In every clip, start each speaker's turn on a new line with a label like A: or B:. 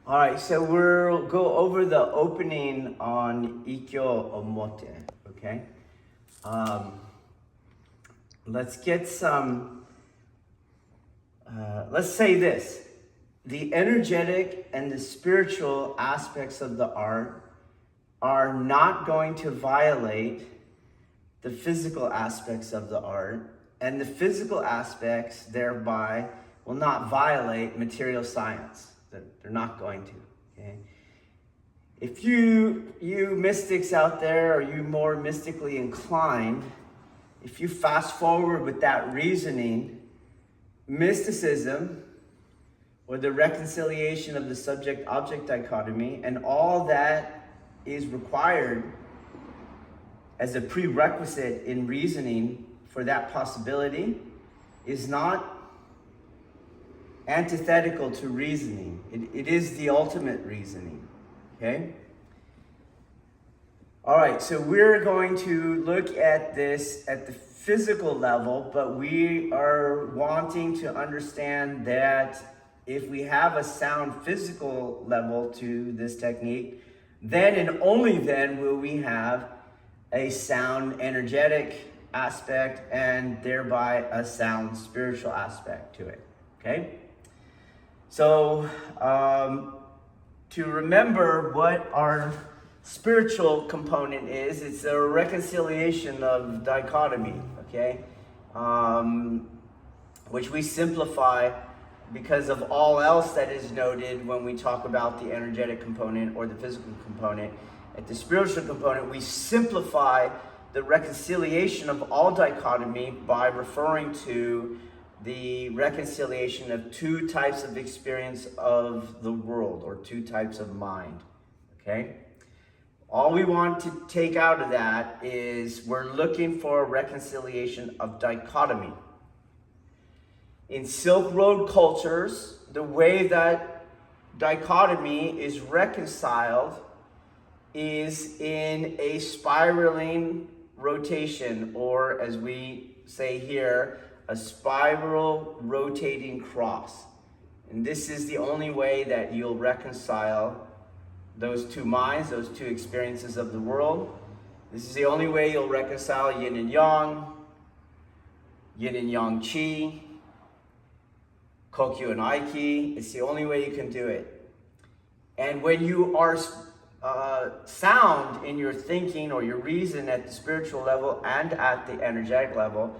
A: All right, so we'll go over the opening on Ikkyo Omote, okay? Let's get some, let's say this. The energetic and the spiritual aspects of the art are not going to violate the physical aspects of the art, and the physical aspects thereby will not violate material science. They're not going to, okay? If you mystics out there, or you more mystically inclined, if you fast forward with that reasoning, mysticism, or the reconciliation of the subject-object dichotomy, and all that is required as a prerequisite in reasoning for that possibility, is not antithetical to reasoning. It is the ultimate reasoning, okay? All right, so we're going to look at this at the physical level, but we are wanting to understand that if we have a sound physical level to this technique, then and only then will we have a sound energetic aspect and thereby a sound spiritual aspect to it, okay? So, to remember what our spiritual component is, it's a reconciliation of dichotomy, okay? Which we simplify because of all else that is noted when we talk about the energetic component or the physical component. At the spiritual component, we simplify the reconciliation of all dichotomy by referring to the reconciliation of two types of experience of the world, or two types of mind, okay? All we want to take out of that is we're looking for a reconciliation of dichotomy. In Silk Road cultures, the way that dichotomy is reconciled is in a spiraling rotation, or as we say here, a spiral rotating cross. And this is the only way that you'll reconcile those two minds, those two experiences of the world. This is the only way you'll reconcile yin and yang chi, Kokyu and Aiki. It's the only way you can do it. And when you are sound in your thinking or your reason at the spiritual level and at the energetic level,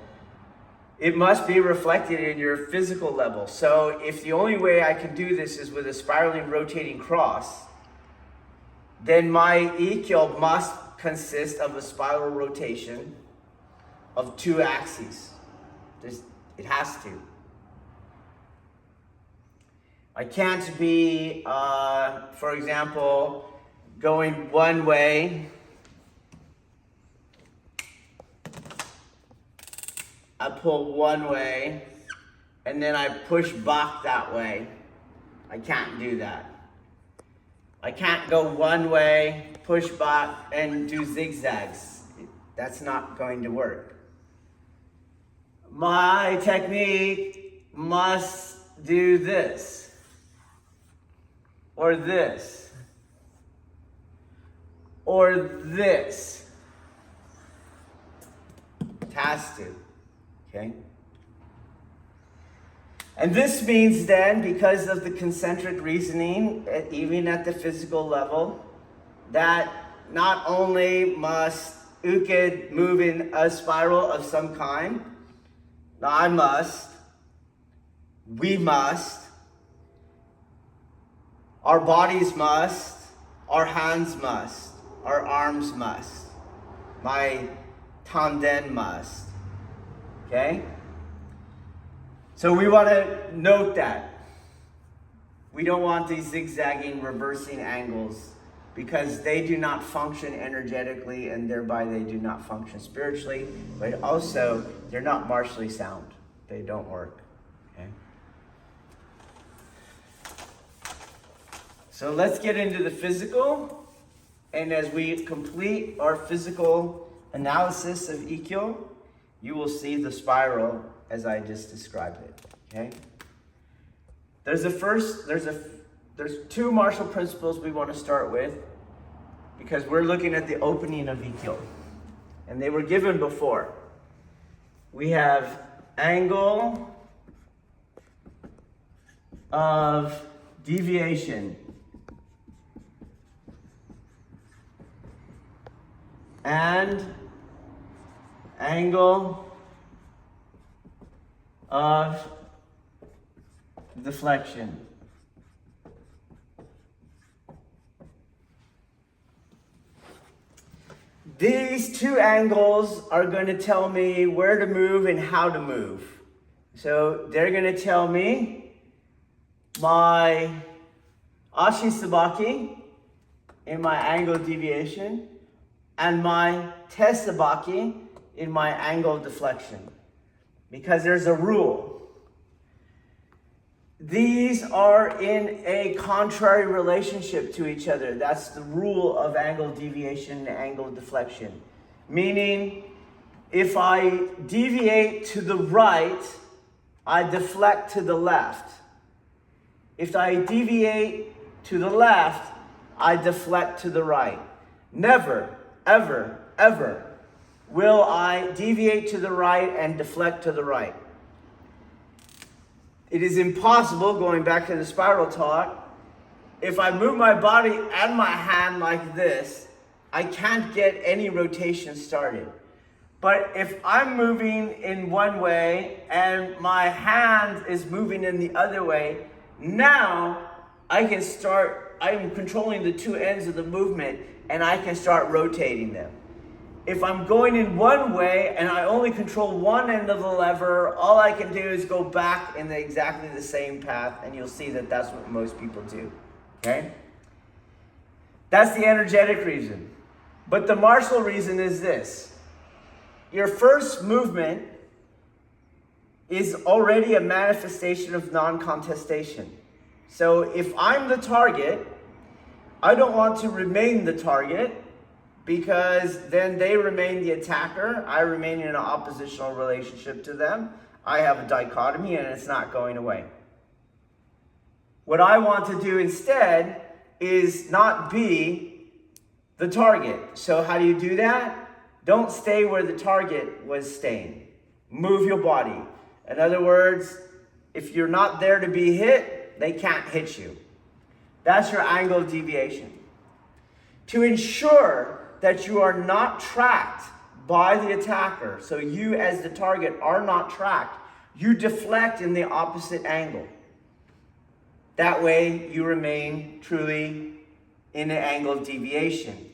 A: it must be reflected in your physical level. So if the only way I can do this is with a spiraling rotating cross, then my Ikkyo must consist of a spiral rotation of two axes. It has to. I can't be, for example, going one way, I pull one way, and then I push back that way. I can't do that. I can't go one way, push back, and do zigzags. That's not going to work. My technique must do this, or this, or this. It has to. Okay? And this means then, because of the concentric reasoning, even at the physical level, that not only must Ukid move in a spiral of some kind, I must, we must, our bodies must, our hands must, our arms must, my tanden must. Okay? So we want to note that. We don't want these zigzagging, reversing angles because they do not function energetically and thereby they do not function spiritually, but also they're not martially sound. They don't work. Okay? So let's get into the physical, and as we complete our physical analysis of Ikkyo, you will see the spiral as I just described it, okay? The there's two martial principles we want to start with because we're looking at the opening of Ikkyo. And they were given before. We have angle of deviation and angle of deflection. These two angles are going to tell me where to move and how to move. So they're going to tell me my ashi sabaki in my angle of deviation and my te sabaki in my angle of deflection. Because there's a rule. These are in a contrary relationship to each other. That's the rule of angle deviation and angle deflection. Meaning, if I deviate to the right, I deflect to the left. If I deviate to the left, I deflect to the right. Never, ever, ever will I deviate to the right and deflect to the right. It is impossible, going back to the spiral talk, if I move my body and my hand like this, I can't get any rotation started. But if I'm moving in one way and my hand is moving in the other way, now I am controlling the two ends of the movement and I can start rotating them. If I'm going in one way and I only control one end of the lever, all I can do is go back in exactly the same path, and you'll see that that's what most people do, okay? That's the energetic reason. But the martial reason is this. Your first movement is already a manifestation of non-contestation. So if I'm the target, I don't want to remain the target, because then they remain the attacker. I remain in an oppositional relationship to them. I have a dichotomy and it's not going away. What I want to do instead is not be the target. So how do you do that? Don't stay where the target was staying. Move your body. In other words, if you're not there to be hit, they can't hit you. That's your angle of deviation. To ensure that you are not tracked by the attacker, so you as the target are not tracked, you deflect in the opposite angle. That way you remain truly in an angle of deviation.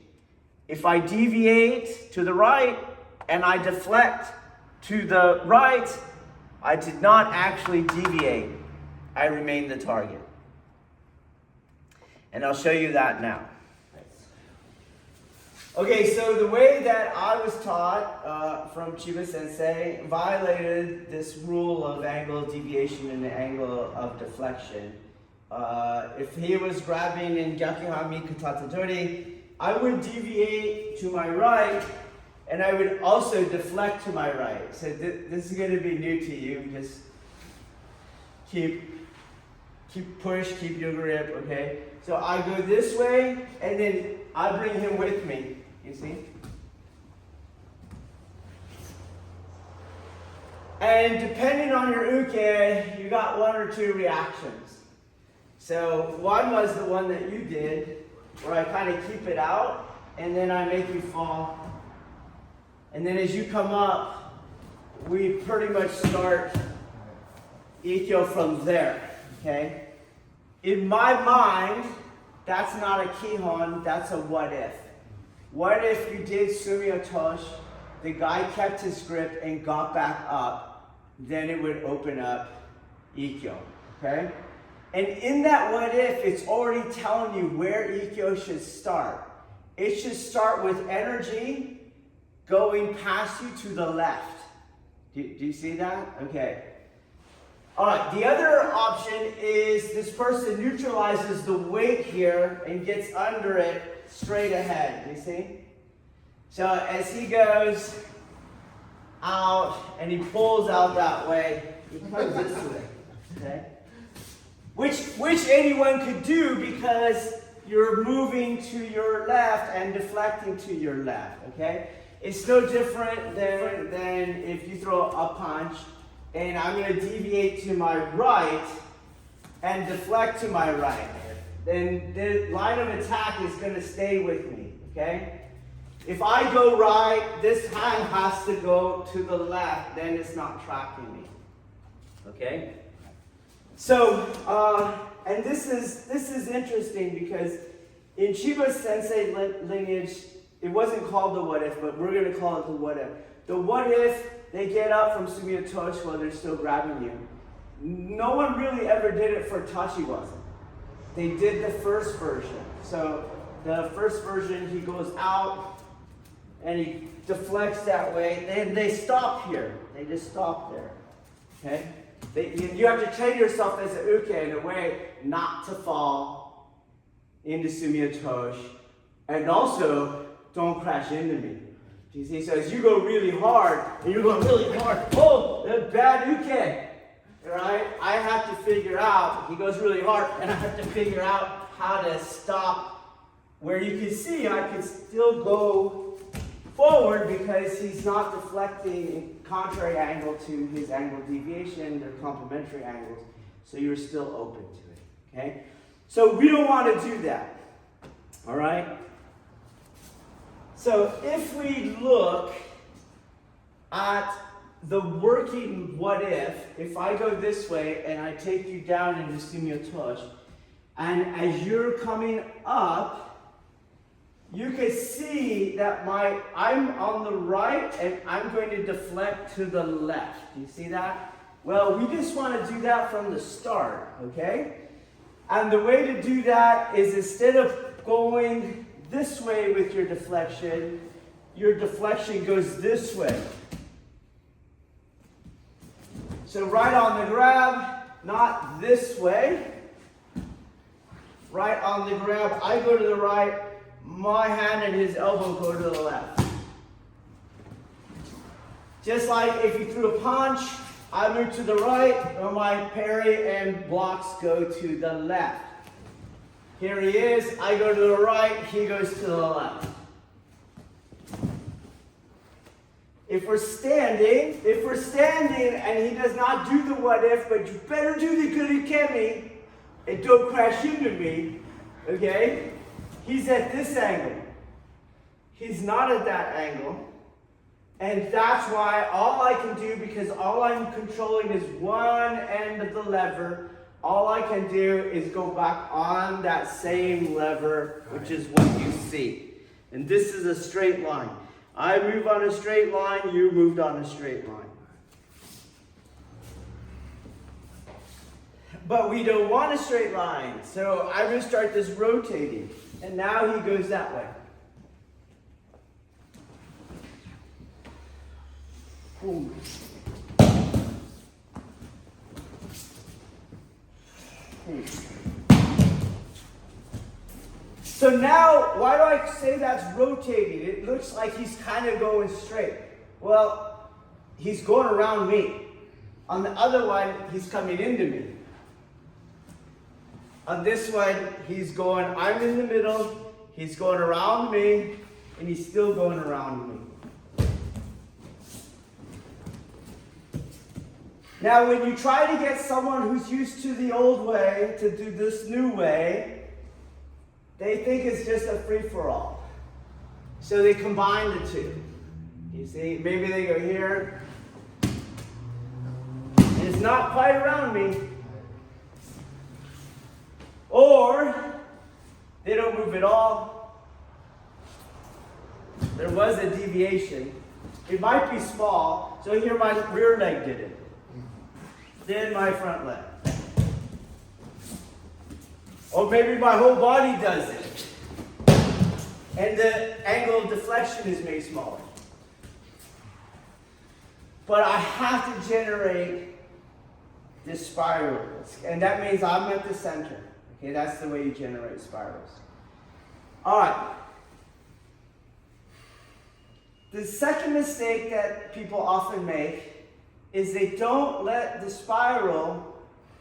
A: If I deviate to the right and I deflect to the right, I did not actually deviate. I remain the target. And I'll show you that now. Okay, so the way that I was taught from Chiba Sensei violated this rule of angle of deviation and the angle of deflection. If he was grabbing in Gyakuhami Katatadori, I would deviate to my right, and I would also deflect to my right. So this is going to be new to you. Just keep your grip, okay? So I go this way, and then I bring him with me. You see? And depending on your uke, you got one or two reactions. So one was the one that you did, where I kind of keep it out, and then I make you fall. And then as you come up, we pretty much start Ikkyo from there, okay? In my mind, that's not a kihon, that's a what if. What if you did Sumio-tosh, the guy kept his grip and got back up, then it would open up Ikkyo, okay? And in that what if, it's already telling you where Ikkyo should start. It should start with energy going past you to the left. Do you see that? Okay. All right, the other option is this person neutralizes the weight here and gets under it straight ahead, you see? So as he goes out and he pulls out that way, he comes this way, okay? which anyone could do because you're moving to your left and deflecting to your left, okay? It's no different than if you throw a punch and I'm going to deviate to my right and deflect to my right. Then the line of attack is going to stay with me, okay? If I go right, this hand has to go to the left, then it's not tracking me, okay? So, and this is interesting because in Chiba Sensei lineage, it wasn't called the what if, but we're going to call it the what if. The what if they get up from Sumiyatoshi while they're still grabbing you. No one really ever did it for Tachiwaza. They did the first version. So the first version, he goes out and he deflects that way. And they stop here. They just stop there. Okay? You have to train yourself as an uke in a way not to fall into Sumiyatoshi. And also, don't crash into me. Do you see? So as you go really hard, and you're going really hard, oh, that's bad uke. Right? I have to figure out, he goes really hard, and I have to figure out how to stop where you can see I can still go forward because he's not deflecting in contrary angle to his angle deviation. They're complementary angles, so you're still open to it. Okay? So we don't want to do that. All right? So if we look at the working what if I go this way and I take you down into Sumiyatoshi, and as you're coming up, you can see that I'm on the right and I'm going to deflect to the left. Do you see that? Well, we just want to do that from the start, okay? And the way to do that is instead of going this way with your deflection goes this way. So right on the grab, not this way. Right on the grab, I go to the right, my hand and his elbow go to the left. Just like if you threw a punch, I move to the right, or my parry and blocks go to the left. Here he is, I go to the right, he goes to the left. If we're standing and he does not do the what if, but you better do the kurikemi and don't crash into me, okay? He's at this angle. He's not at that angle. And that's why all I can do, because all I'm controlling is one end of the lever, all I can do is go back on that same lever, which is what you see. And this is a straight line. I move on a straight line, you moved on a straight line. But we don't want a straight line, so I'm going to start this rotating. And now he goes that way. Boom. So now, why do I say that's rotating? It looks like he's kind of going straight. Well, he's going around me. On the other one, he's coming into me. On this one, I'm in the middle, he's going around me, and he's still going around me. Now, when you try to get someone who's used to the old way to do this new way, they think it's just a free-for-all. So they combine the two. You see, maybe they go here, and it's not quite around me. Or they don't move at all. There was a deviation. It might be small. So here my rear leg did it. Then my front leg. Or maybe my whole body does it. And the angle of deflection is made smaller. But I have to generate this spiral. And that means I'm at the center. Okay, that's the way you generate spirals. All right. The second mistake that people often make is they don't let the spiral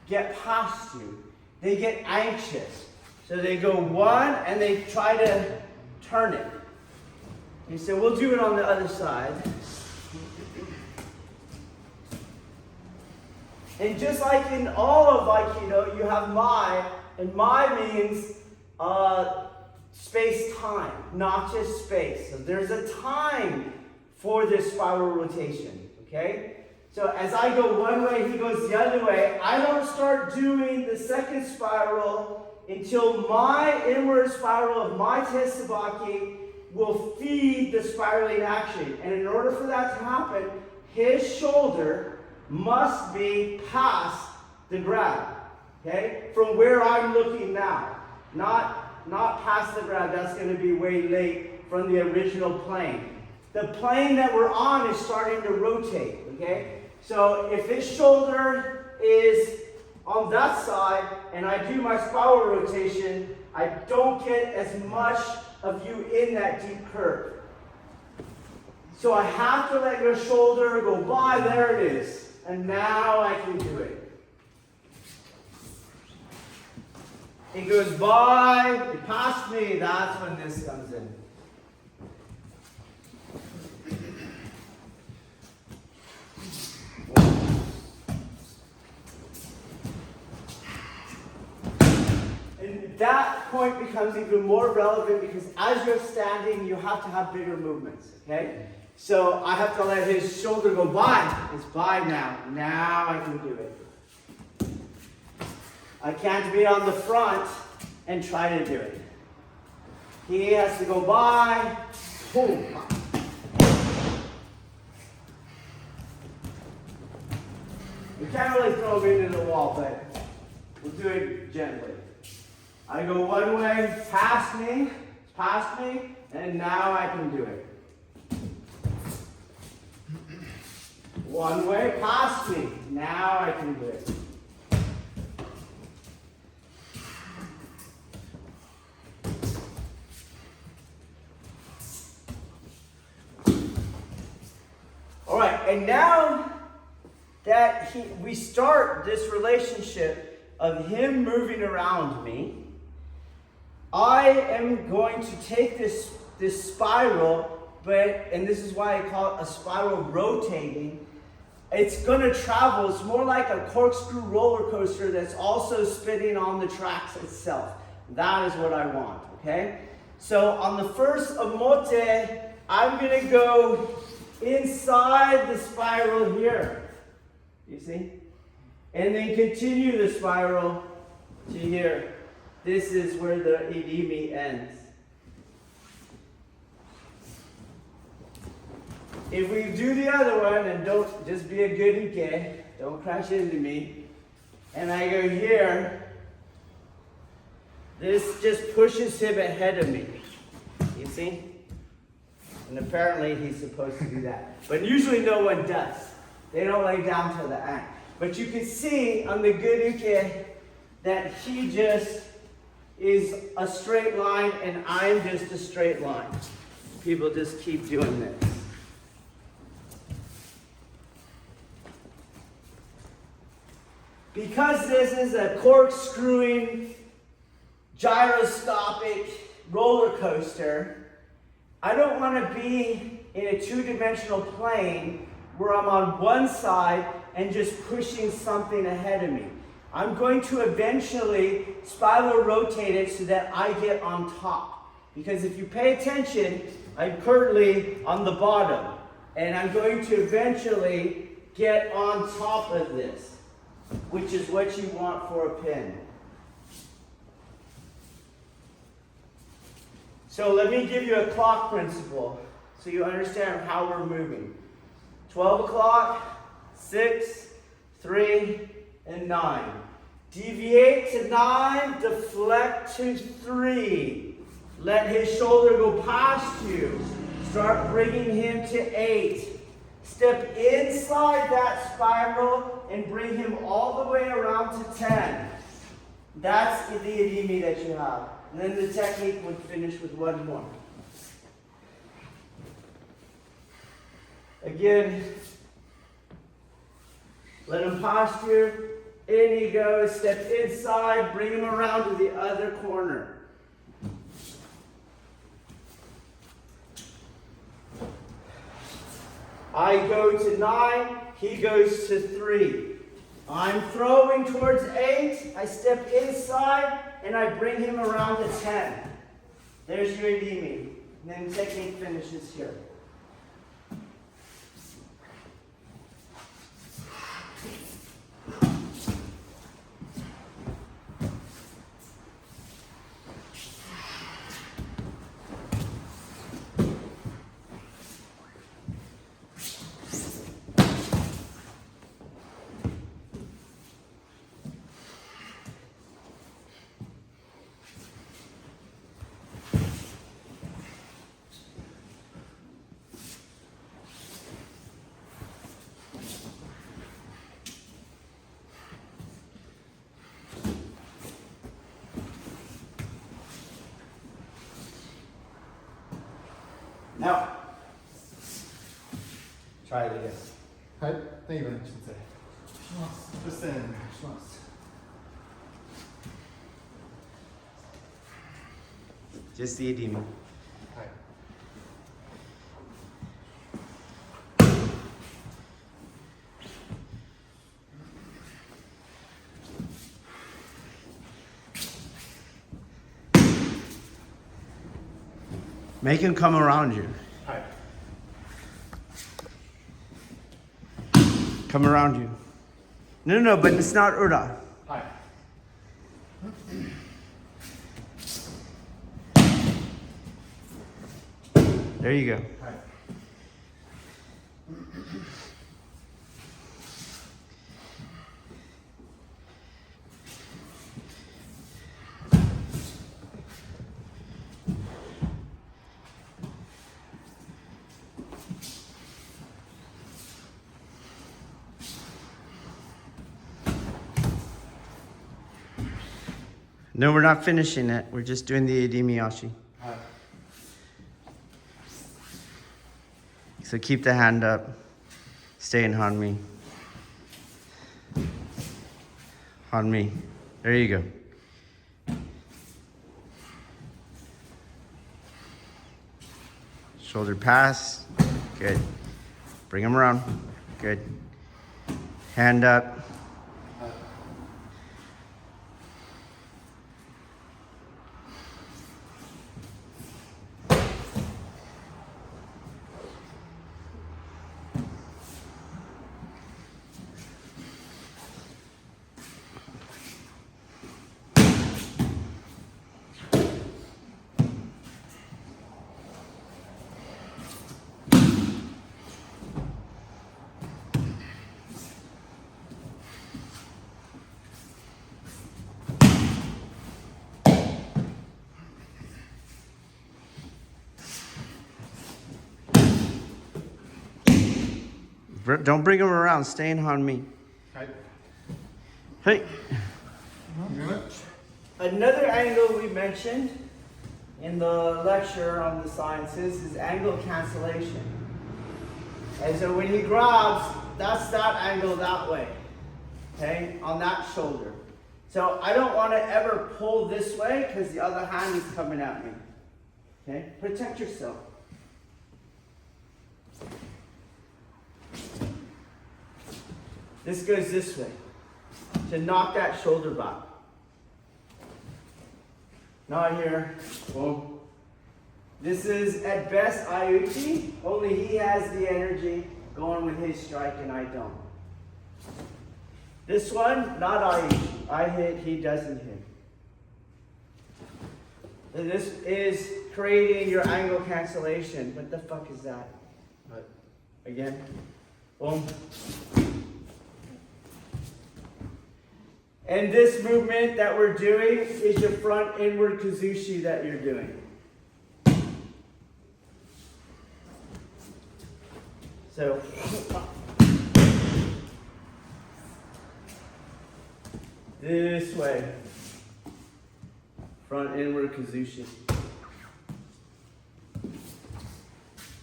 A: get past you. they get anxious. So they go one and they try to turn it. You say, we'll do it on the other side. And just like in all of Aikido, you have Mai, and Mai means space-time, not just space. So there's a time for this spiral rotation, okay? So as I go one way, he goes the other way. I don't start doing the second spiral until my inward spiral of my Tesabaki will feed the spiraling action. And in order for that to happen, his shoulder must be past the ground, okay? From where I'm looking now. Not past the ground, that's going to be way late from the original plane. The plane that we're on is starting to rotate, okay? So if his shoulder is on that side and I do my spiral rotation, I don't get as much of you in that deep curve. So I have to let your shoulder go by, there it is. And now I can do it. It goes by, it passed me, that's when this comes in. And that point becomes even more relevant because as you're standing, you have to have bigger movements, okay? So I have to let his shoulder go by. It's by now. Now I can do it. I can't be on the front and try to do it. He has to go by. Boom. We can't really throw him into the wall, but we'll do it gently. I go one way, past me, and now I can do it. One way, past me, now I can do it. All right, and now that we start this relationship of him moving around me, I am going to take this spiral, and this is why I call it a spiral rotating. It's going to travel. It's more like a corkscrew roller coaster that's also spinning on the tracks itself. That is what I want, okay? So on the first omote, I'm going to go inside the spiral here. You see? And then continue the spiral to here. This is where the irimi ends. If we do the other one, and don't just be a good uke, don't crash into me, and I go here, this just pushes him ahead of me. You see? And apparently he's supposed to do that. But usually no one does. They don't lay down to the end. But you can see on the good uke that he just is a straight line and I'm just a straight line. People just keep doing this. Because this is a corkscrewing, gyroscopic roller coaster, I don't want to be in a two-dimensional plane where I'm on one side and just pushing something ahead of me. I'm going to eventually spiral rotate it so that I get on top. Because if you pay attention, I'm currently on the bottom. And I'm going to eventually get on top of this, which is what you want for a pin. So let me give you a clock principle so you understand how we're moving. 12 o'clock, 6, 3, and 9. Deviate to 9, deflect to 3. Let his shoulder go past you. Start bringing him to 8. Step inside that spiral and bring him all the way around to 10. That's the irimi that you have. And then the technique would finish with one more. Again, let him posture, In he goes, step inside, bring him around to the other corner. I go to 9, he goes to 3. I'm throwing towards 8, I step inside, and I bring him around to 10. There's your Aikimi. And then technique finishes here. Now, try it again.
B: はい、ネイバーにしてください。します。そして、します。
A: Just the Aikimi.
B: はい。
A: Make him come around you.
B: はい。
A: Come around you. No, but it's not Ura.
B: はい。
A: There you go.
B: はい。
A: No, we're not finishing it. We're just doing the Adimiyashi.
B: はい。
A: So keep the hand up. Stay in Hanmi. Hanmi. There you go. Shoulder pass. Good. Bring him around. Good. Hand up. Don't bring him around. Stay in Hanmi.
B: はい。
A: Hey.
B: Good.
A: Another angle we mentioned in the lecture on the sciences is angle cancellation. And so when he grabs, that's that angle that way, okay, on that shoulder. So I don't want to ever pull this way because the other hand is coming at me. Okay, protect yourself. This goes this way to knock that shoulder back. Not here. Boom. This is at best Aikido, only he has the energy going with his strike and I don't. This one, not Aikido. I hit, he doesn't hit. And this is creating your angle cancellation. What the fuck is that? Again. Boom. And this movement that we're doing is your front inward kazushi that you're doing. So, this way. Front inward kazushi.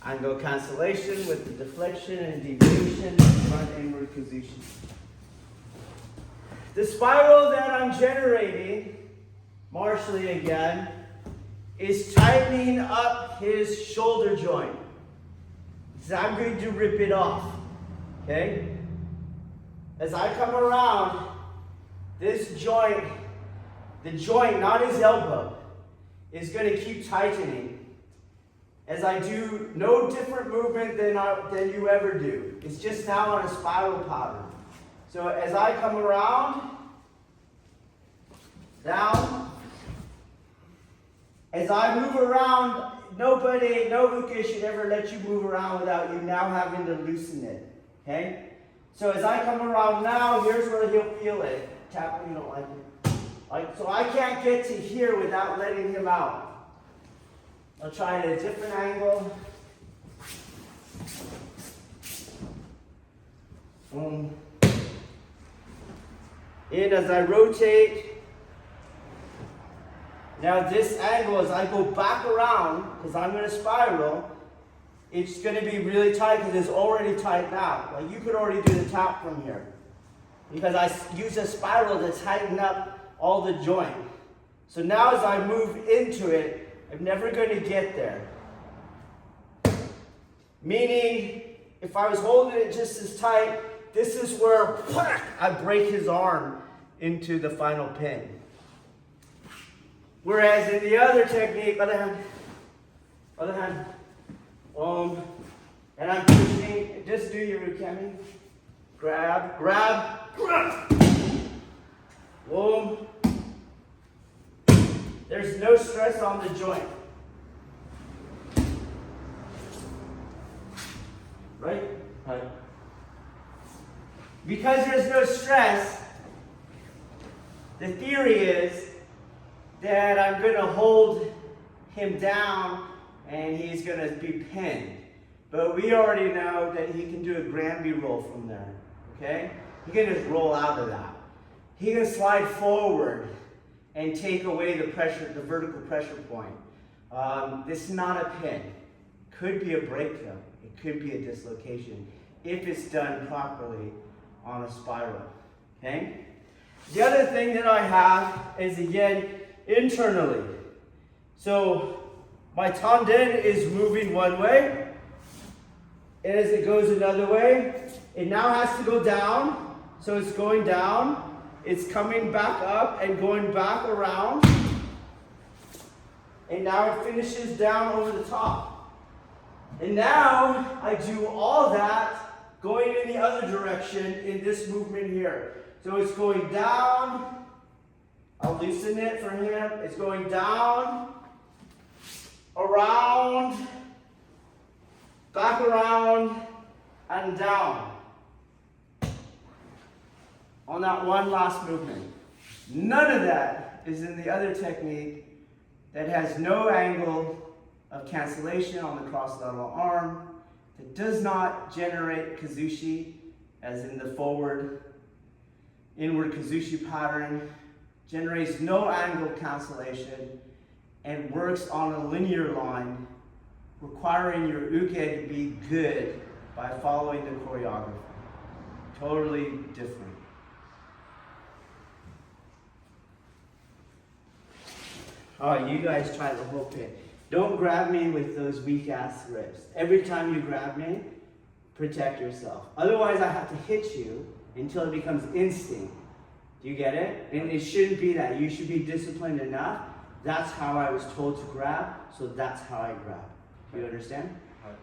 A: Angle cancellation with the deflection and deviation, front inward kazushi. The spiral that I'm generating, martially again, is tightening up his shoulder joint. So I'm going to rip it off. Okay? As I come around, this joint, the joint, not his elbow, is going to keep tightening. As I do no different movement than you ever do. It's just now on a spiral pattern. So as I come around, down, as I move around, no uke should ever let you move around without you now having to loosen it. Okay? So as I come around now, here's where he'll feel it. Tap when you don't like it. So I can't get to here without letting him out. I'll try it at a different angle. In as I rotate. Now this angle, as I go back around, because I'm going to spiral, it's going to be really tight because it's already tight now. Like you could already do the tap from here. Because I use a spiral to tighten up all the joint. So now as I move into it, I'm never going to get there. Meaning, if I was holding it just as tight, this is where I break his arm into the final pin. Whereas in the other technique, other hand, and I'm pushing, just do your ukemi. Grab, boom. There's no stress on the joint. Right?
B: Right.
A: Because there's no stress, the theory is that I'm going to hold him down and he's going to be pinned. But we already know that he can do a Granby roll from there. Okay? He can just roll out of that. He can slide forward and take away the pressure, the vertical pressure point. This is not a pin. Could be a breakthrough. It could be a dislocation if it's done properly on a spiral. Okay? The other thing that I have is, again, internally. So my tanden is moving one way. And as it goes another way, it now has to go down. So it's going down. It's coming back up and going back around. And now it finishes down over the top. And now I do all that going in the other direction in this movement here. So it's going down. I'll loosen it for him. It's going down, around, back around, and down. On that one last movement. None of that is in the other technique that has no angle of cancellation on the cross-lateral arm, that does not generate kazushi, as in the forward, inward kazushi pattern, generates no angle cancellation, and works on a linear line, requiring your uke to be good by following the choreography. Totally different. Oh, you guys try the whole pin. Don't grab me with those weak ass grips. Every time you grab me, protect yourself. Otherwise, I have to hit you until it becomes instinct. Do you get it? And it shouldn't be that. You should be disciplined enough. That's how I was told to grab, so that's how I grab. Do you understand?
B: Right.